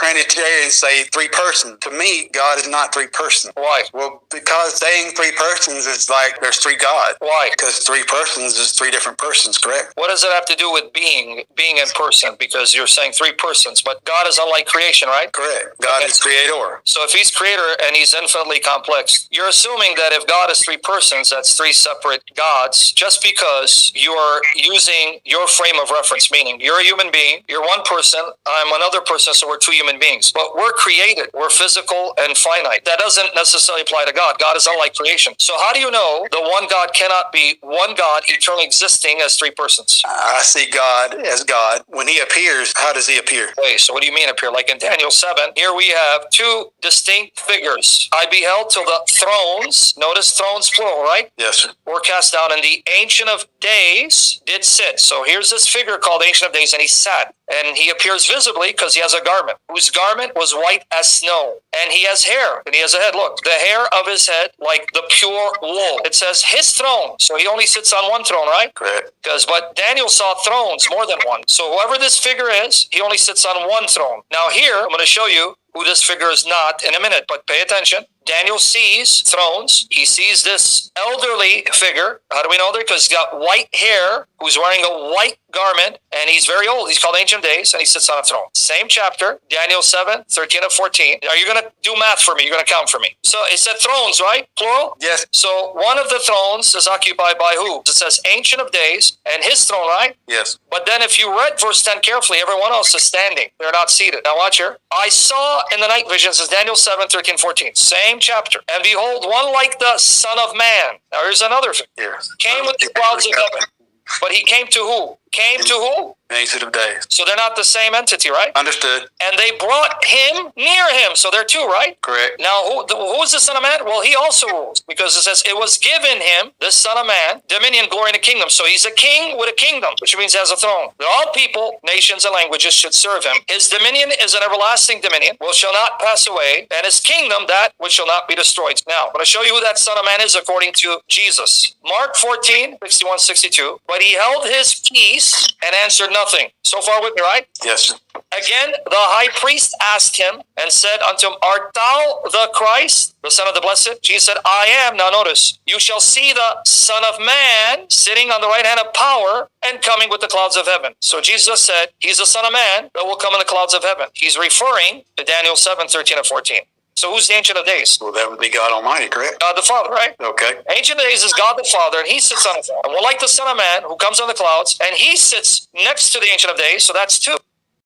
Trinitarians say three persons. To me, God is not three persons. Why? Well, because saying three persons is like there's three gods. Why? Because three persons is three different persons, correct? What does it have to do with being in person? Because you're saying three persons, but God is unlike creation, right? Correct. God is creator. So if he's creator and he's infinitely complex, you're assuming that if God is three persons, that's three separate gods, just because you are using your frame of reference, meaning you're a human being, you're one person, I'm another person, so we're two human beings. But we're created, we're physical and finite. That doesn't necessarily apply to God. God is unlike creation. So how do you know the one God cannot be one God eternally existing as three persons? I see God as God. When he appears, how does he appear? Wait, so what do you mean appear? Like in Daniel 7, here we have two distinct figures. I beheld till the thrones, notice thrones plural, right? Yes, sir. Were cast down, and the Ancient of Days did sit. So here's this figure called Ancient of Days, and he sat. And he appears visibly because he has a garment, whose garment was white as snow. And he has hair, and he has a head. Look, the hair of his head like the pure wool. It says his throne. So he only sits on one throne, right? Correct. But Daniel saw thrones, more than one. So whoever this figure is, he only sits on one throne. Now here, I'm going to show you who this figure is not in a minute, but pay attention. Daniel sees thrones. He sees this elderly figure. How do we know that? Because he's got white hair, who's wearing a white garment, and he's very old. He's called Ancient of Days, and he sits on a throne. Same chapter, Daniel 7, 13 and 14. Are you going to do math for me? You're going to count for me. So it said thrones, right? Plural? Yes. So one of the thrones is occupied by who? It says Ancient of Days, and his throne, right? Yes. But then if you read verse 10 carefully, everyone else is standing. They're not seated. Now watch here. I saw in the night visions, says Daniel 7, 13, 14. Same chapter. And behold, one like the Son of Man. Now here's another figure. Yes. Came with the clouds of heaven. But he came to who? Came to who? Ancient of Days. So they're not the same entity, right? Understood. And they brought him near him. So they're two, right? Correct. Now, who is the Son of Man? Well, he also rules, because it says it was given him, this Son of Man, dominion, glory, and a kingdom. So he's a king with a kingdom, which means he has a throne. That all people, nations, and languages should serve him. His dominion is an everlasting dominion, which shall not pass away, and his kingdom that which shall not be destroyed. Now, I'm going to show you who that Son of Man is according to Jesus. Mark 14, 61, 62. But he held his peace and answered nothing. So far with me, right? Yes, sir. Again, the high priest asked him and said unto him, Art thou the Christ, the Son of the Blessed? Jesus said, I am. Now notice, you shall see the Son of Man sitting on the right hand of power and coming with the clouds of heaven. So Jesus said, he's the Son of Man that will come in the clouds of heaven. He's referring to Daniel 7, 13 and 14. So who's the Ancient of Days? Well, that would be God Almighty, correct? God the Father, right? Okay. Ancient of Days is God the Father, and he sits on a throne. And we're like the Son of Man who comes on the clouds, and he sits next to the Ancient of Days, so that's two.